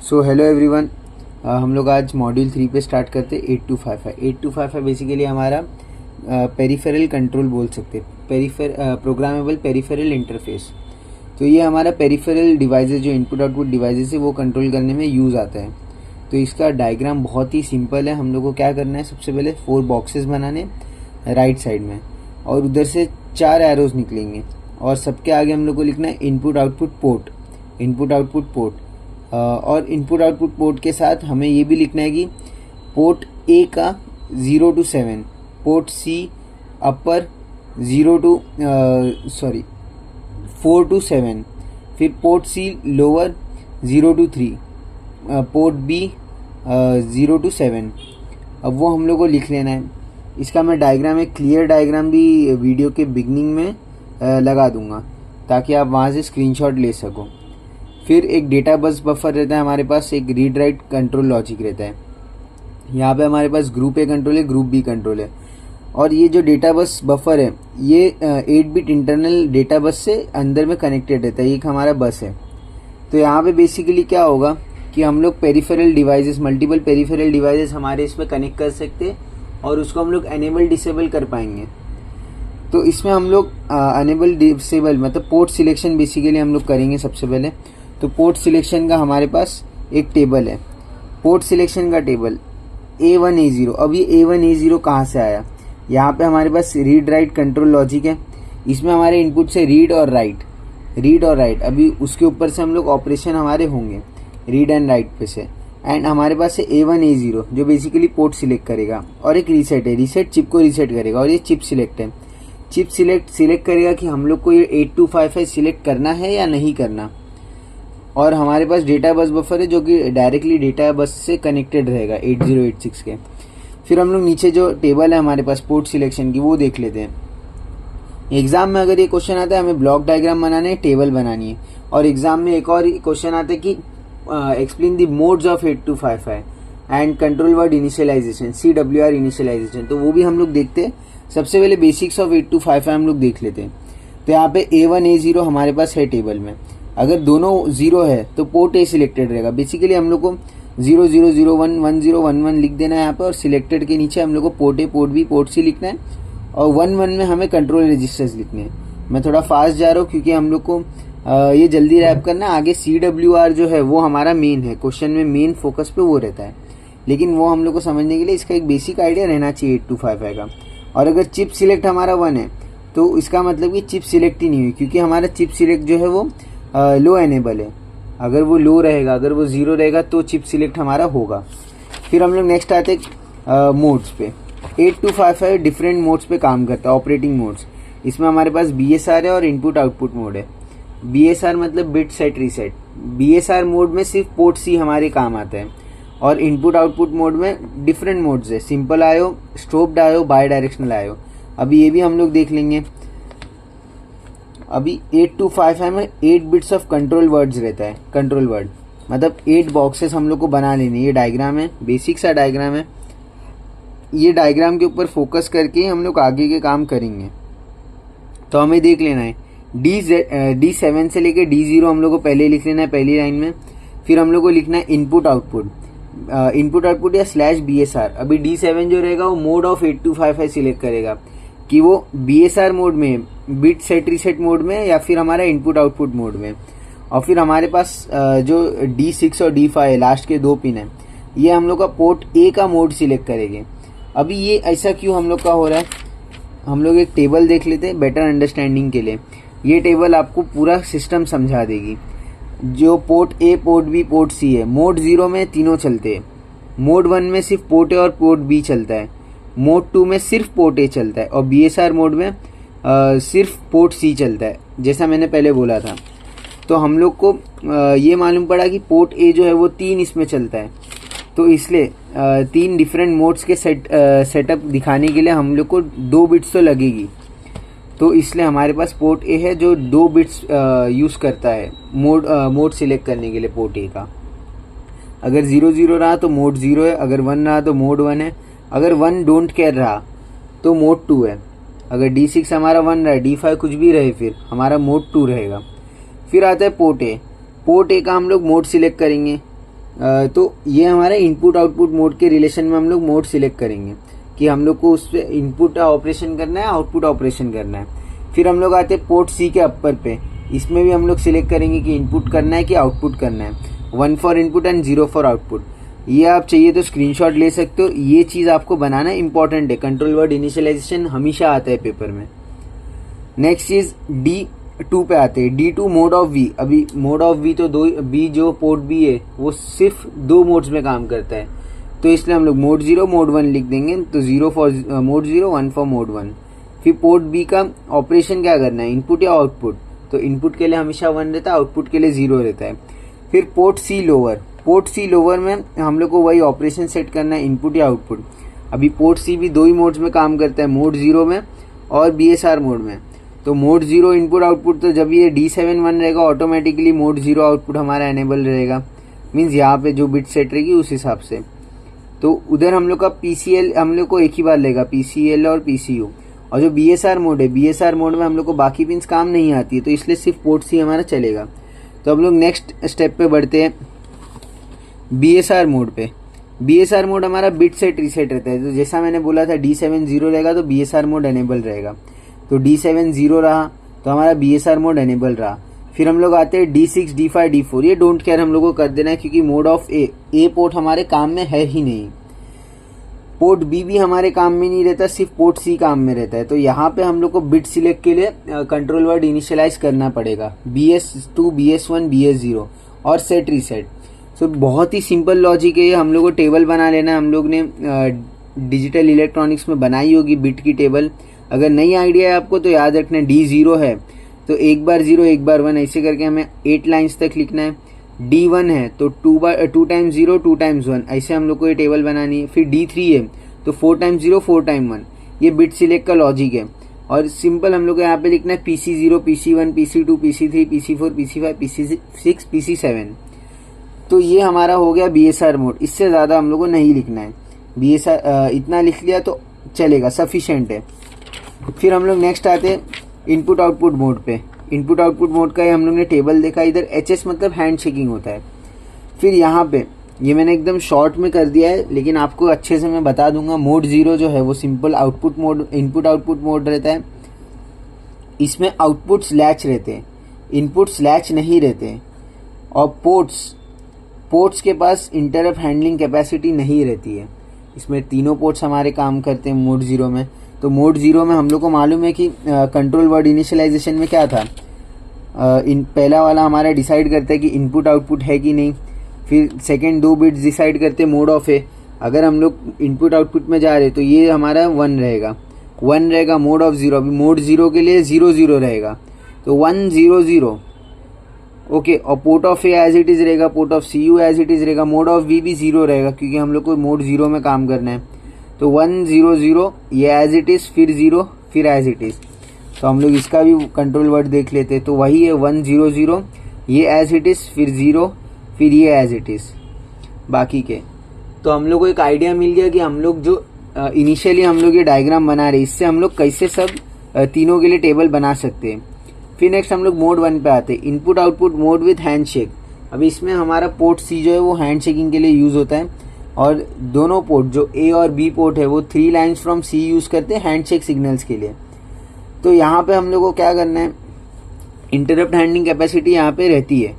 So hello everyone. हम लोग आज मॉड्यूल 3 पे स्टार्ट करते हैं 8255। 8255 बेसिकली हमारा पेरिफेरल कंट्रोल बोल सकते हैं, प्रोग्रामेबल पेरिफेरल इंटरफेस। तो ये हमारा पेरिफेरल डिवाइसेस जो इनपुट आउटपुट डिवाइसेस है वो कंट्रोल करने में यूज़ आता है। तो इसका डायग्राम बहुत ही सिंपल है। हम लोग को क्या करना है, सबसे पहले 4 बॉक्सेस बनाने राइट साइड में, और उधर से 4 एरोज निकलेंगे, और सबके आगे हम लोग को लिखना है input output port, input output port. और इनपुट आउटपुट पोर्ट के साथ हमें ये भी लिखना है कि पोर्ट ए का 0 to 7, port C upper 4 to 7, फिर port C lower 0 to 3, port B 0 to 7। अब वो हम लोग को लिख लेना है। इसका मैं डायग्राम, एक क्लियर डायग्राम भी वीडियो के बिगनिंग में लगा दूंगा ताकि आप वहाँ से स्क्रीनशॉट ले सको। फिर एक डेटा बस बफर रहता है हमारे पास, एक रीड राइट कंट्रोल लॉजिक रहता है। यहाँ पे हमारे पास ग्रुप ए कंट्रोल है, ग्रुप बी कंट्रोल है। और ये जो डेटा बस बफर है ये 8 बिट इंटरनल डेटा बस से अंदर में कनेक्टेड रहता है। एक हमारा बस है। तो यहाँ पे बेसिकली क्या होगा कि हम लोग peripheral devices, multiple peripheral devices हमारे इसमें कनेक्ट कर सकते हैं, और उसको हम लोग एनेबल डिसेबल कर पाएंगे। तो इसमें हम लोग अनेबल डिसेबल मतलब पोर्ट सिलेक्शन बेसिकली हम लोग करेंगे सबसे पहले। तो पोर्ट सिलेक्शन का हमारे पास एक टेबल है, पोर्ट सिलेक्शन का टेबल A1 A0। अब ये A1 A0 कहाँ से आया? यहाँ पे हमारे पास रीड राइट कंट्रोल लॉजिक है। इसमें हमारे इनपुट से रीड और राइट, अभी उसके ऊपर से हम लोग ऑपरेशन हमारे होंगे रीड एंड राइट पे से। एंड हमारे पास है A1 A0 जो बेसिकली पोर्ट सिलेक्ट करेगा, और एक रीसेट है, रीसेट चिप को रीसेट करेगा, और ये चिप सिलेक्ट है। चिप सिलेक्ट करेगा कि हम लोग को ये 8255 सिलेक्ट करना है या नहीं करना। और हमारे पास डेटा बस बफर है जो कि डायरेक्टली डेटा बस से कनेक्टेड रहेगा 8086 के। फिर हम लोग नीचे जो टेबल है हमारे पास पोर्ट सिलेक्शन की वो देख लेते हैं। एग्जाम में अगर ये क्वेश्चन आता है हमें ब्लॉक डायग्राम बनाना है, टेबल बनानी है। और एग्जाम में एक और क्वेश्चन आता है कि explain the modes of 8255 and control word initialisation, CWR initialisation. तो वो भी हम लोग देखते हैं। सबसे पहले बेसिक्स ऑफ 8255 हम लोग देख लेते हैं। तो यहाँ पे A1 A0 हमारे पास है टेबल में। अगर दोनों 0 है तो पोर्ट ए सिलेक्टेड रहेगा। बेसिकली हम लोग को 0 0 0 1 1 0 1 1 लिख देना है यहाँ पे, और सिलेक्टेड के नीचे हम लोग को port A, port B, port C लिखना है, और 1 1 में हमें कंट्रोल रजिस्टर्स लिखने हैं। मैं थोड़ा फास्ट जा रहा हूँ क्योंकि हम लोग को ये जल्दी रैप करना है। आगे CWR जो है वो हमारा मेन है, क्वेश्चन में मेन फोकस पे वो रहता है, लेकिन वो हम लोग को समझने के लिए इसका एक बेसिक आइडिया रहना चाहिए 8255 का। और अगर चिप सिलेक्ट हमारा 1 है तो इसका मतलब कि चिप सिलेक्ट ही नहीं हुई, क्योंकि हमारा चिप सिलेक्ट जो है वो लो एनेबल है। अगर वो लो रहेगा, अगर वो 0 रहेगा तो चिप सिलेक्ट हमारा होगा। फिर हम लोग नेक्स्ट आते मोड्स पे। 8255 डिफरेंट मोड्स पे काम करता है, ऑपरेटिंग मोड्स। इसमें हमारे पास BSR है और इनपुट आउटपुट मोड है। BSR मतलब bit set reset. BSR mode में सिर्फ पोर्ट सी हमारे काम आता है, और इनपुट आउटपुट मोड में डिफरेंट मोड्स है, सिंपल आयो, स्ट्रोब्ड आयो, बाई डायरेक्शनल आयो। अभी ये भी हम लोग देख लेंगे। अभी 8255 में 8 बिट्स ऑफ कंट्रोल वर्ड्स रहता है। कंट्रोल वर्ड मतलब 8 बॉक्सेस हम लोग को बना लेने। ये डायग्राम है, बेसिक सा डायग्राम है। ये डायग्राम के ऊपर फोकस करके हम लोग आगे के काम करेंगे। तो हमें देख लेना है D7 से लेके D0 हम लोग को पहले लिख लेना है पहली लाइन में। फिर हम लोग को लिखना है इनपुट आउटपुट या /BSR। अभी D7 जो रहेगा वो मोड ऑफ 8255 सिलेक्ट करेगा कि वो BSR मोड में, बिट सेट रीसेट मोड में, या फिर हमारा इनपुट आउटपुट मोड में। और फिर हमारे पास जो D6 और D5 है, लास्ट के 2 पिन है, ये हम लोग का पोर्ट ए का मोड सिलेक्ट करेंगे। अभी ये ऐसा क्यों हम लोग का हो रहा है, हम लोग एक टेबल देख लेते हैं बेटर अंडरस्टैंडिंग के लिए। ये टेबल आपको पूरा सिस्टम समझा देगी। जो port A, port B, port C है, मोड 0 में तीनों चलते हैं। मोड 1 में सिर्फ पोर्ट ए और पोर्ट बी चलता है। मोड 2 में सिर्फ पोर्ट ए चलता है, और BSR मोड में सिर्फ पोर्ट सी चलता है, जैसा मैंने पहले बोला था। तो हम लोग को ये मालूम पड़ा कि पोर्ट ए जो है वो 3 इसमें चलता है। तो इसलिए 3 डिफरेंट मोड्स के सेटअप दिखाने के लिए हम लोग को 2 बिट्स तो लगेगी। तो इसलिए हमारे पास पोर्ट ए है जो 2 बिट्स यूज़ करता है मोड सिलेक्ट करने के लिए पोर्ट ए का। अगर 0 0 रहा तो मोड 0 है, अगर 1 रहा तो मोड 1 है, अगर 1 डोंट केयर रहा तो मोड 2 है। अगर D6 हमारा 1 रहा, D5 कुछ भी रहे, फिर हमारा मोड 2 रहेगा। फिर आता है पोर्ट ए का हम लोग मोड सिलेक्ट करेंगे। तो ये हमारा इनपुट आउटपुट मोड के रिलेशन में हम लोग मोड सिलेक्ट करेंगे कि हम लोग को उस पर इनपुट ऑपरेशन करना है, आउटपुट ऑपरेशन करना है। फिर हम लोग आते हैं पोर्ट सी के अपर पे, इसमें भी हम लोग सिलेक्ट करेंगे कि इनपुट करना है कि आउटपुट करना है, 1 for input and 0 for output. ये आप चाहिए तो स्क्रीनशॉट ले सकते हो, ये चीज़ आपको बनाना इंपॉर्टेंट है। कंट्रोल वर्ड इनिशियलाइजेशन हमेशा आता है पेपर में। नेक्स्ट चीज D2 पे आते हैं, D2 मोड ऑफ वी। अभी मोड ऑफ वी तो दो, बी जो पोर्ट बी है वो सिर्फ 2 मोड्स में काम करता है, तो इसलिए हम लोग मोड 0 मोड 1 लिख देंगे। तो 0 फॉर मोड 0, 1 फॉर मोड 1। फिर पोर्ट बी का ऑपरेशन क्या करना है, इनपुट या आउटपुट। तो इनपुट के लिए हमेशा 1 रहता है, आउटपुट के लिए 0 रहता है। फिर port C lower, port C lower में हम लोग को वही ऑपरेशन सेट करना है, इनपुट या आउटपुट। अभी पोर्ट सी भी 2 ही मोड्स में काम करता है, मोड 0 में और BSR मोड में। तो मोड 0 इनपुट आउटपुट, तो जब ये D7 1 रहेगा ऑटोमेटिकली मोड 0 आउटपुट हमारा एनेबल रहेगा, मीन्स यहाँ पे जो बिट सेट रहेगी उस हिसाब से। तो उधर हम लोग का PCL हम लोग को एक ही बार लेगा, PCL और PCU। और जो BSR मोड है, BSR मोड में हम लोग को बाकी पिन्स काम नहीं आती है, तो इसलिए सिर्फ पोर्ट सी हमारा चलेगा। तो हम लोग नेक्स्ट स्टेप पे बढ़ते हैं, BSR मोड पे। BSR मोड हमारा बिट सेट रीसेट रहता है। तो जैसा मैंने बोला था D7 0 रहेगा तो BSR मोड एनेबल रहेगा। तो D7 0 रहा तो हमारा BSR मोड एनेबल रहा। फिर हम लोग आते हैं D6 D5 D4, ये डोंट केयर हम लोग को कर देना है, क्योंकि मोड ऑफ ए पोर्ट हमारे काम में है ही नहीं। पोर्ट बी भी हमारे काम में नहीं रहता, सिर्फ पोर्ट सी काम में रहता है। तो यहाँ पे हम लोग को बिट सिलेक्ट के लिए कंट्रोल वर्ड इनिशियलाइज करना पड़ेगा, BS2 BS1 BS0 और सेट रीसेट। सो बहुत ही सिंपल लॉजिक है ये। हम लोग को टेबल बना लेना है, हम लोग ने डिजिटल इलेक्ट्रॉनिक्स में बनाई होगी बिट की टेबल। अगर नई आइडिया है आपको तो याद रखना, D0 है तो 1 बार 0 1 बार 1 ऐसे करके हमें 8 लाइन्स तक लिखना है। D1 है तो 2 टाइम्स 0 2 टाइम्स 1, ऐसे हम लोग को ये टेबल बनानी है। फिर D3 है तो 4 टाइम्स 0 4 टाइम 1। ये बिट सिलेक्ट का लॉजिक है। और सिंपल हम लोग को यहाँ पे लिखना है PC0 PC1 PC2 PC3 PC4 PC5 PC6 PC7। तो ये हमारा हो गया BSR मोड। इससे ज़्यादा हम लोग को नहीं लिखना है, BSR इतना लिख लिया तो चलेगा, सफिशिएंट है। फिर हम लोग नेक्स्ट आते हैं इनपुट आउटपुट मोड पे। इनपुट आउटपुट मोड का हम लोग ने टेबल देखा, इधर HS मतलब हैंड शेकिंग होता है। फिर यहाँ पे ये मैंने एकदम शॉर्ट में कर दिया है, लेकिन आपको अच्छे से मैं बता दूंगा। मोड 0 जो है वो simple output mode, input output mode रहता है। इसमें आउटपुट्स लैच रहते हैं, इनपुट्स लैच नहीं रहते। और पोर्ट्स के पास इंटरप्ट हैंडलिंग कैपेसिटी नहीं रहती है। इसमें तीनों पोर्ट्स हमारे काम करते हैं मोड 0 में। तो मोड 0 में हम लोग को मालूम है कि कंट्रोल वर्ड इनिशियलाइजेशन में क्या था, पहला वाला हमारा डिसाइड करता है कि इनपुट आउटपुट है कि नहीं। फिर सेकेंड 2 बिट्स डिसाइड करते हैं मोड ऑफ है। अगर हम लोग इनपुट आउटपुट में जा रहे तो ये हमारा 1 रहेगा मोड ऑफ 0। अभी मोड 0 के लिए 0 0 रहेगा, तो 1 0 0 ओके। और port of A as it is रहेगा, port of CU as it is रहेगा, मोड ऑफ वी भी 0 रहेगा, क्योंकि हम लोग को मोड 0 में काम करना है। तो 1 0 0 ये एज इट इज, फिर 0 फिर एज इट इज। तो हम लोग इसका भी कंट्रोल वर्ड देख लेते हैं। तो वही है 1 0 0, ये एज इट इज, फिर 0 फिर ये एज इट इज बाकी के। तो हम लोग को एक आइडिया मिल गया कि हम लोग जो इनिशियली हम लोग ये डायग्राम बना रहे, इससे हम लोग कैसे सब तीनों के लिए टेबल बना सकते हैं। फिर नेक्स्ट हम लोग मोड 1 पे आते हैं, input output mode with handshake. अभी इसमें हमारा पोर्ट C जो है वो हैंड शेकिंग के लिए यूज होता है, और दोनों पोर्ट जो A और B पोर्ट है वो 3 लाइन्स फ्रॉम C यूज करते हैं हैंडशेक सिग्नल्स के लिए। तो यहाँ पे हम लोग को क्या करना है, इंटरप्ट हैंडलिंग कैपेसिटी यहाँ पे रहती है,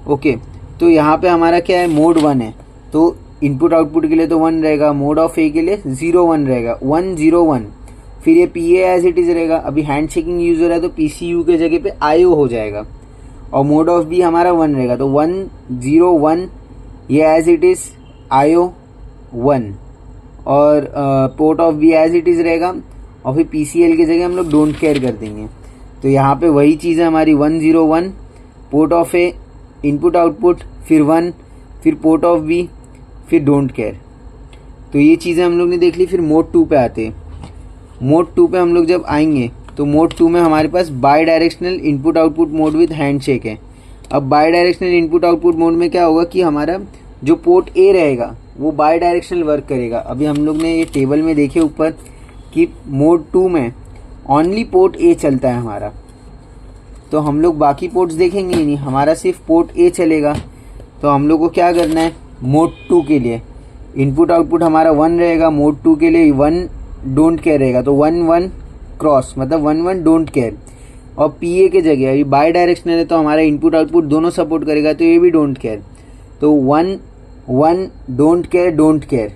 ओके। तो यहाँ पे हमारा क्या है, मोड 1 है, तो इनपुट आउटपुट के लिए तो 1 रहेगा, मोड ऑफ A के लिए 0 1 रहेगा, 1 0 1। फिर ये PA एज इट इज रहेगा। अभी हैंड शेकिंग यूज हो रहा है तो PCU के जगह पे IO हो जाएगा। और मोड ऑफ B हमारा 1 रहेगा, तो 1 0 1 ये एज इट इज, IO 1। और port of B as it is रहेगा, और फिर PCL की जगह हम लोग डोंट केयर कर देंगे। तो यहाँ पे वही चीज़ है हमारी, 1 0 1 port of A, input output, फिर 1, फिर पोर्ट ऑफ B, फिर डोंट केयर। तो ये चीज़ें हम लोग ने देख ली। फिर मोड 2 पे आते हैं। मोड 2 पे हम लोग जब आएंगे तो मोड 2 में हमारे पास bidirectional input output mode with handshake है। अब bidirectional input output mode में क्या होगा कि हमारा जो पोर्ट A रहेगा वो बाई डायरेक्शनल वर्क करेगा। अभी हम लोग ने ये टेबल में देखे ऊपर कि मोड 2 में ओनली पोर्ट A चलता है हमारा, तो हम लोग बाकी पोर्ट्स देखेंगे ही नहीं, हमारा सिर्फ पोर्ट A चलेगा। तो हम लोग को क्या करना है, मोड 2 के लिए इनपुट आउटपुट हमारा 1 रहेगा, मोड 2 के लिए 1 डोंट केयर रहेगा, तो 1 1 क्रॉस मतलब 1 1 डोंट केयर। और पीए के जगह अभी बाई डायरेक्शनल है तो हमारा इनपुट आउटपुट दोनों सपोर्ट करेगा, तो ये भी डोंट केयर, तो 1 1 don't care don't care.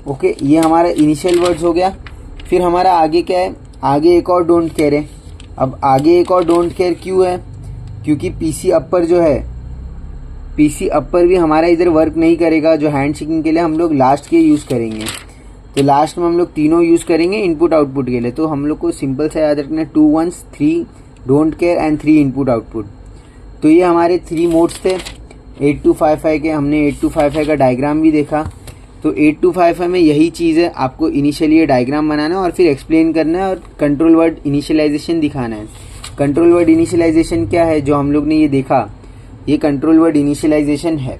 Okay, ये हमारा इनिशियल वर्ड्स हो गया। फिर हमारा आगे क्या है, आगे एक और डोंट केयर है। अब आगे एक और डोंट केयर क्यों है, क्योंकि पीसी अपर जो है, पीसी अपर भी हमारा इधर वर्क नहीं करेगा, जो हैंड शेकिंग के लिए हम लोग लास्ट के यूज़ करेंगे। तो लास्ट में हम लोग तीनों यूज़ करेंगे इनपुट आउटपुट के लिए। तो हम लोग को सिंपल सा याद रखना है 2 1 3 don't care and 3 input output. तो ये हमारे 3 मोड्स थे 8255 के। हमने 8255 का डायग्राम भी देखा। तो 8255 में यही चीज़ है, आपको इनिशियली ये डायग्राम बनाना है और फिर एक्सप्लेन करना है और कंट्रोल वर्ड इनिशियलाइजेशन दिखाना है। कंट्रोल वर्ड इनिशियलाइजेशन क्या है, जो हम लोग ने ये देखा, ये कंट्रोल वर्ड इनिशियलाइजेशन है।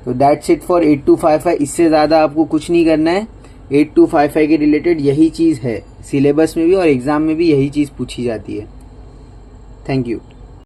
तो दैट्स इट फॉर 8255। इससे ज़्यादा आपको कुछ नहीं करना है। 8255 के रिलेटेड यही चीज़ है, सिलेबस में भी और एग्ज़ाम में भी यही चीज़ पूछी जाती है। Thank you.